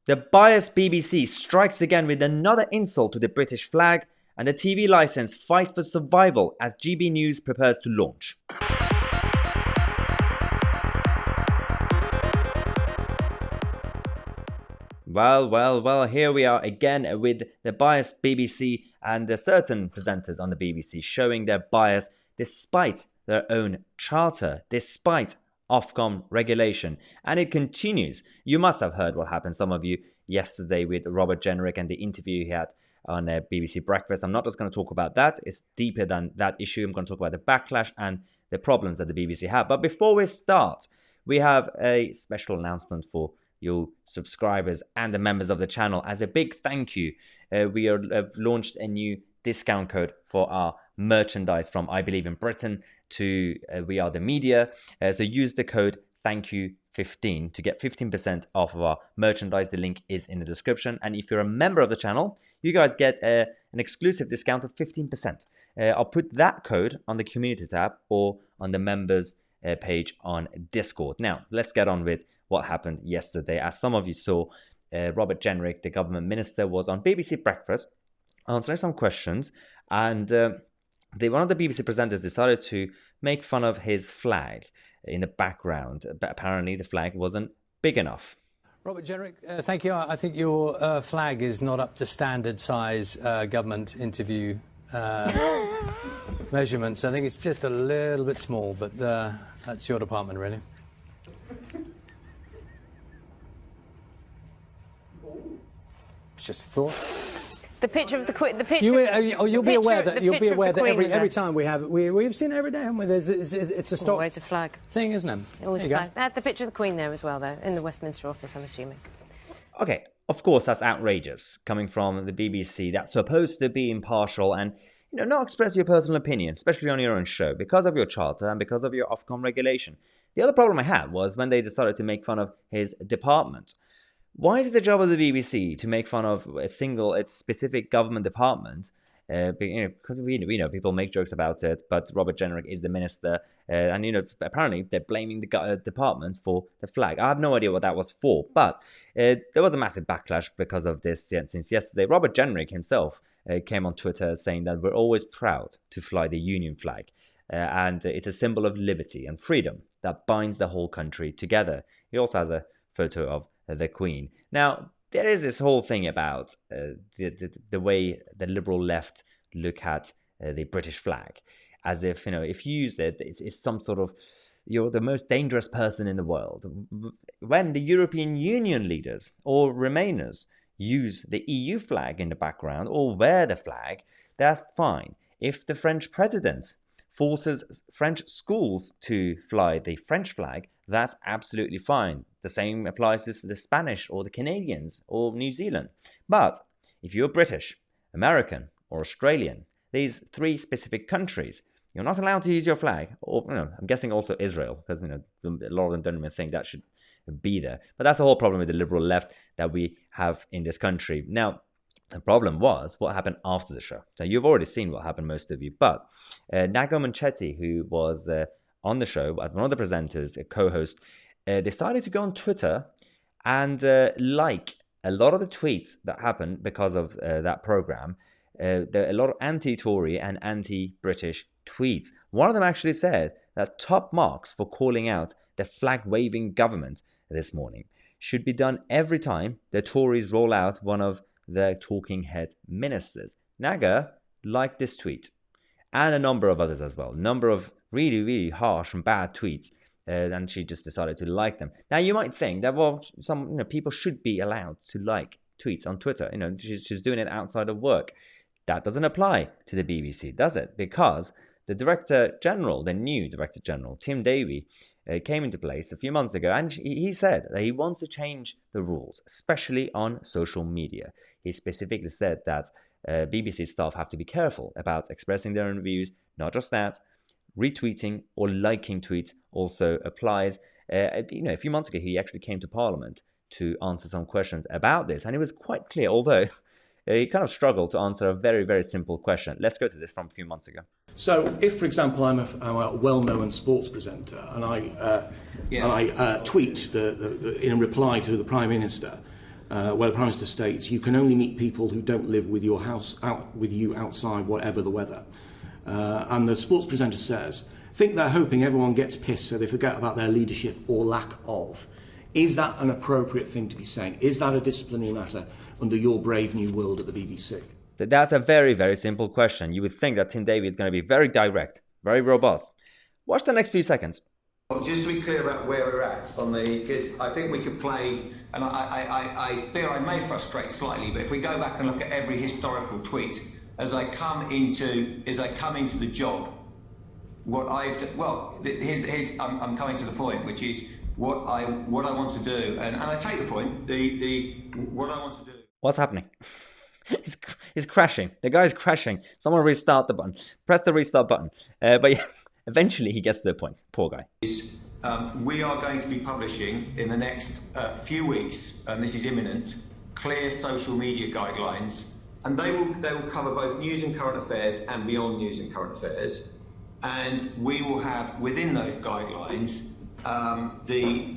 The biased BBC strikes again with another insult to the British flag, and the TV licence fight for survival as GB News prepares to launch. Well, here we are again with the biased BBC and certain presenters on the BBC showing their bias despite their own charter, despite Ofcom regulation. And it continues. You must have heard what happened, some of you, yesterday with Robert Jenrick and the interview he had on BBC Breakfast. I'm not just going to talk about that. It's deeper than that issue. I'm going to talk about the backlash and the problems that the BBC have. But before we start, we have a special announcement for your subscribers and the members of the channel. As a big thank you, we have launched a new discount code for our merchandise from I Believe in Britain to We Are the Media. So use the code THANKYOU15 to get 15% off of our merchandise. The link is in the description. And if you're a member of the channel, you guys get an exclusive discount of 15%. I'll put that code on the community tab or on the members page on Discord. Now, let's get on with what happened yesterday. As some of you saw, Robert Jenrick, the government minister, was on BBC Breakfast answering some questions, and one of the BBC presenters decided to make fun of his flag in the background, but apparently the flag wasn't big enough. Robert Jenrick, thank you. I think your flag is not up to standard size government interview measurements. I think it's just a little bit small, but that's your department, really. It's just a thought. The picture of the picture. You'll be aware that every time we've seen it every day, haven't we? It's a stock. Always a flag thing, isn't it? Always a flag. They had the picture of the Queen there as well, though, in the Westminster office, I'm assuming. Okay, of course that's outrageous coming from the BBC. That's supposed to be impartial and not express your personal opinion, especially on your own show, because of your charter and because of your Ofcom regulation. The other problem I had was when they decided to make fun of his department. Why is it the job of the BBC to make fun of its specific government department? Because we know people make jokes about it, but Robert Jenrick is the minister, and apparently they're blaming the department for the flag. I have no idea what that was for, but there was a massive backlash because of this since yesterday. Robert Jenrick himself came on Twitter saying that we're always proud to fly the Union flag, and it's a symbol of liberty and freedom that binds the whole country together. He also has a photo of the Queen. Now, there is this whole thing about the way the liberal left look at the British flag, as if if you use it, it's some sort of you're the most dangerous person in the world. When the European Union leaders or Remainers use the EU flag in the background or wear the flag, that's fine. If the French president forces French schools to fly the French flag, that's absolutely fine. The same applies to the Spanish or the Canadians or New Zealand. But if you're British, American or Australian, these three specific countries, you're not allowed to use your flag. Or I'm guessing also Israel, because a lot of them don't even think that should be there. But that's the whole problem with the liberal left that we have in this country. Now, the problem was what happened after the show. So you've already seen what happened, most of you. But Nago Munchetty, who was on the show as one of the presenters, a co-host, decided to go on Twitter and like a lot of the tweets that happened because of that program. There are a lot of anti-Tory and anti-British tweets. One of them actually said that top marks for calling out the flag-waving government this morning should be done every time the Tories roll out one of their talking head ministers. Naga liked this tweet and a number of others as well. A number of really, really harsh and bad tweets. And she just decided to like them. Now, you might think that, some people should be allowed to like tweets on Twitter. She's doing it outside of work. That doesn't apply to the BBC, does it? Because the new Director General, Tim Davie, came into place a few months ago, and he said that he wants to change the rules, especially on social media. He specifically said that BBC staff have to be careful about expressing their own views. Not just that, retweeting or liking tweets also applies. A few months ago, he actually came to Parliament to answer some questions about this, and it was quite clear, although he kind of struggled to answer a very, very simple question. Let's go to this from a few months ago. So, if, for example, I'm a well-known sports presenter and I tweet in reply to the Prime Minister, where the Prime Minister states you can only meet people who don't live with your house with you outside, whatever the weather. And the sports presenter says, think they're hoping everyone gets pissed so they forget about their leadership or lack of. Is that an appropriate thing to be saying? Is that a disciplinary matter under your brave new world at the BBC? That's a very, very simple question. You would think that Tim Davie is going to be very direct, very robust. Watch the next few seconds. Just to be clear about where we're at on because I think we could play, and I fear I may frustrate slightly, but if we go back and look at every historical tweet as I come into the job, what I've done, well, I'm coming to the point, which is what I want to do, and I take the point. What I want to do. What's happening? He's crashing. The guy's crashing. Someone restart the button. Press the restart button. But yeah, eventually he gets to the point. Poor guy. We are going to be publishing in the next few weeks, and this is imminent, clear social media guidelines, and they will cover both news and current affairs and beyond news and current affairs. And we will have within those guidelines the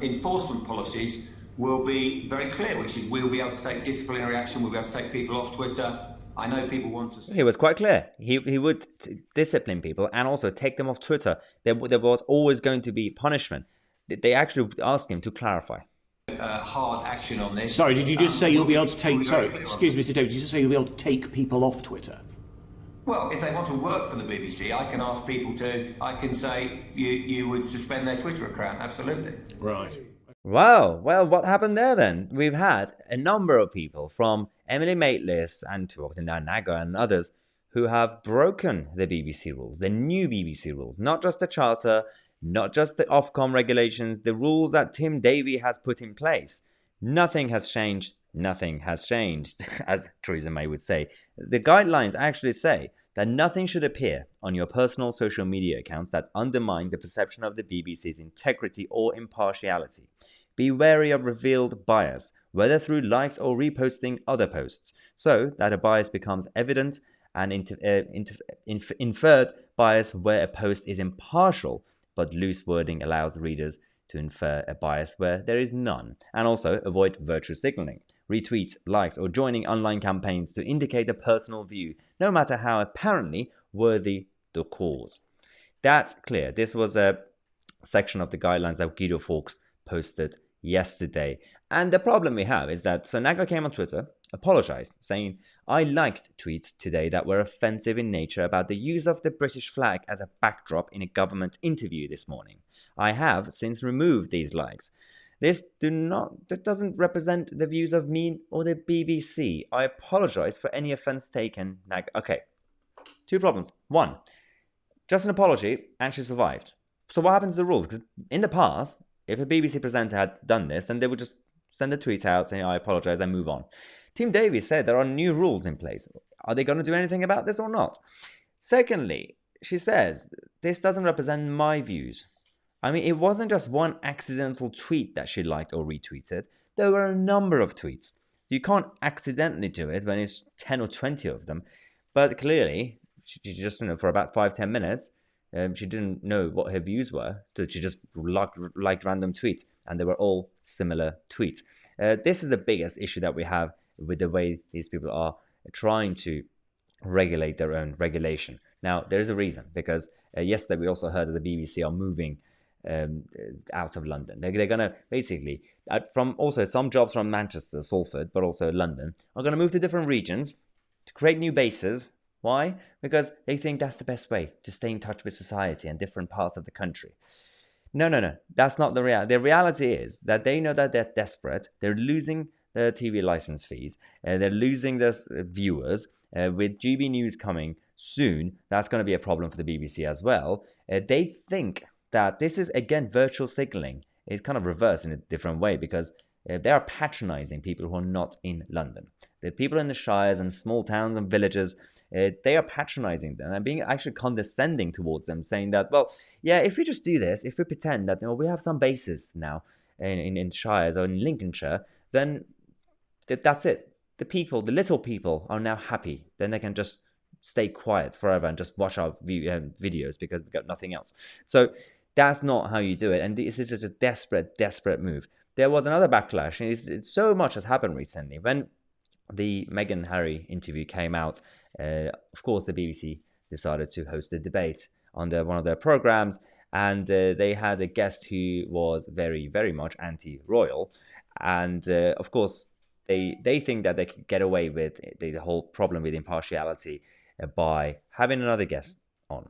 enforcement policies will be very clear, which is we'll be able to take disciplinary action, we'll be able to take people off Twitter. I know people want to... He was quite clear. He would discipline people and also take them off Twitter. There was always going to be punishment. They actually asked him to clarify. Hard action on this. Sorry, did you just say you'll be able to take... Sorry, excuse me, Mr. David, did you just say you'll be able to take people off Twitter? Well, if they want to work for the BBC, I can ask people to... I can say you would suspend their Twitter account, absolutely. Right. Wow, well, what happened there then? We've had a number of people from Emily Maitlis and to now Naga and others who have broken the BBC rules, the new BBC rules, not just the Charter, not just the Ofcom regulations, the rules that Tim Davie has put in place. Nothing has changed, nothing has changed, as Theresa May would say. The guidelines actually say that nothing should appear on your personal social media accounts that undermine the perception of the BBC's integrity or impartiality. Be wary of revealed bias, whether through likes or reposting other posts, so that a bias becomes evident, and inferred bias where a post is impartial, but loose wording allows readers to infer a bias where there is none. And also avoid virtue signaling, retweets, likes, or joining online campaigns to indicate a personal view, no matter how apparently worthy the cause. That's clear. This was a section of the guidelines that Guido Fawkes posted yesterday. And the problem we have is that Naga came on Twitter, apologized, saying, I liked tweets today that were offensive in nature about the use of the British flag as a backdrop in a government interview this morning. I have since removed these likes. This doesn't represent the views of me or the BBC. I apologize for any offense taken. Okay, two problems. One, just an apology and she survived. So what happens to the rules? Because in the past, if a BBC presenter had done this, then they would just send a tweet out saying, I apologize, and move on. Tim Davie said there are new rules in place. Are they going to do anything about this or not? Secondly, she says, this doesn't represent my views. I mean, it wasn't just one accidental tweet that she liked or retweeted. There were a number of tweets. You can't accidentally do it when it's 10 or 20 of them. But clearly, she just, for about 5-10 minutes, she didn't know what her views were. So she just liked random tweets. And they were all similar tweets. This is the biggest issue that we have with the way these people are trying to regulate their own regulation. Now, there is a reason. Because yesterday we also heard that the BBC are moving out of London. They're going to basically, from also some jobs from Manchester, Salford, but also London, are going to move to different regions to create new bases. Why? Because they think that's the best way to stay in touch with society and different parts of the country. No. That's not the reality. The reality is that they know that they're desperate. They're losing their TV license fees. They're losing their viewers. With GB News coming soon, that's going to be a problem for the BBC as well. They think that this is, again, virtual signaling. It's kind of reversed in a different way because they are patronizing people who are not in London. The people in the shires and small towns and villages, they are patronizing them and being actually condescending towards them, saying that, well, yeah, if we just do this, if we pretend that we have some bases now in shires or in Lincolnshire, then that's it. The people, the little people, are now happy. Then they can just stay quiet forever and just watch our videos because we've got nothing else. So that's not how you do it. And this is just a desperate move. there was another backlash. It's so much has happened recently. When the Meghan and Harry interview came out, of course, the BBC decided to host a debate on one of their programs, and they had a guest who was very, very much anti-royal. And of course, they think that they could get away with the whole problem with impartiality by having another guest on.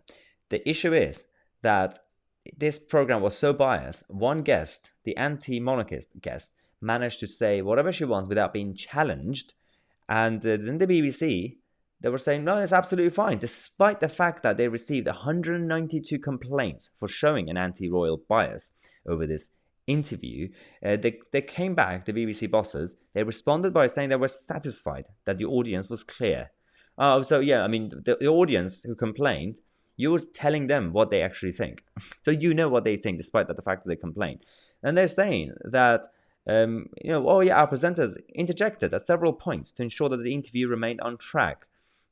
The issue is that this program was so biased. One guest, the anti-monarchist guest, managed to say whatever she wants without being challenged. And then the BBC, they were saying, no, it's absolutely fine, despite the fact that they received 192 complaints for showing an anti-royal bias over this interview. They came back, the BBC bosses, they responded by saying they were satisfied that the audience was clear. Oh, so yeah, I mean, the audience who complained, you were telling them what they actually think. So you know what they think, despite the fact that they complained. And they're saying that, our presenters interjected at several points to ensure that the interview remained on track.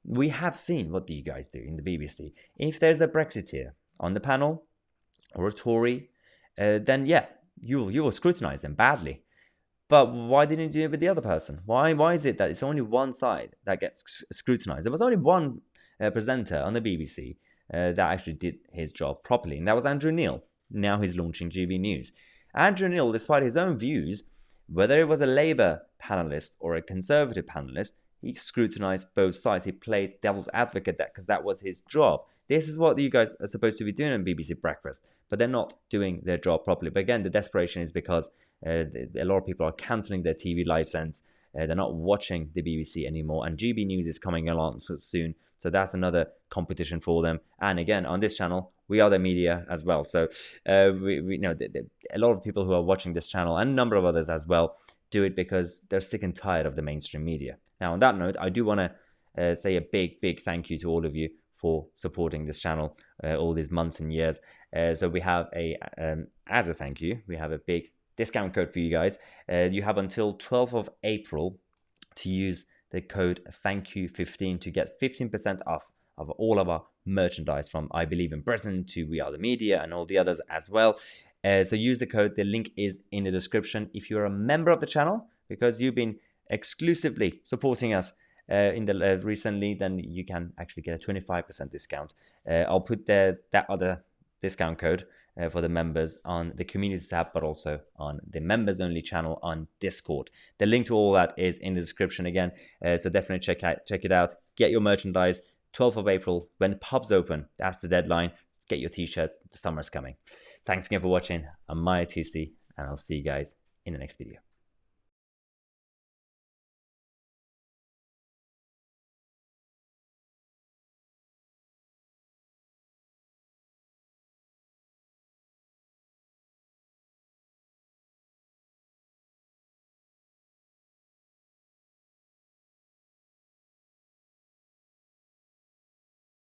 We have seen what you guys do in the BBC. If there's a Brexiteer on the panel or a Tory, then yeah, you will scrutinize them badly. But why didn't you do it with the other person? Why is it that it's only one side that gets scrutinized? There was only one presenter on the BBC that actually did his job properly, and that was Andrew Neil. Now he's launching GB News. Andrew Neil, despite his own views, whether it was a Labour panellist or a Conservative panellist, he scrutinized both sides. He played devil's advocate because that was his job. This is what you guys are supposed to be doing on BBC Breakfast, but they're not doing their job properly. But again, the desperation is because a lot of people are cancelling their TV license. They're not watching the BBC anymore, and GB News is coming along so soon. So that's another competition for them. And again, on this channel, we are the media as well. So we know that a lot of people who are watching this channel, and a number of others as well, do it because they're sick and tired of the mainstream media. Now, on that note, I do want to say a big thank you to all of you for supporting this channel all these months and years. So we have as a thank you, we have a big discount code for you guys. You have until 12th of April to use the code THANKYOU15 to get 15% off of all of our merchandise, from I Believe in Britain to We Are the Media and all the others as well. So use the code. The link is in the description. If you're a member of the channel, because you've been exclusively supporting us recently, then you can actually get a 25% discount. I'll put that other discount code for the members on the community tab, but also on the members only channel on Discord. The link to all that is in the description again, so definitely check it out. Get your merchandise. 12th of April, when pubs open, that's the deadline. Get your t-shirts, the summer's coming. Thanks again for watching. I'm Tousi, and I'll see you guys in the next video.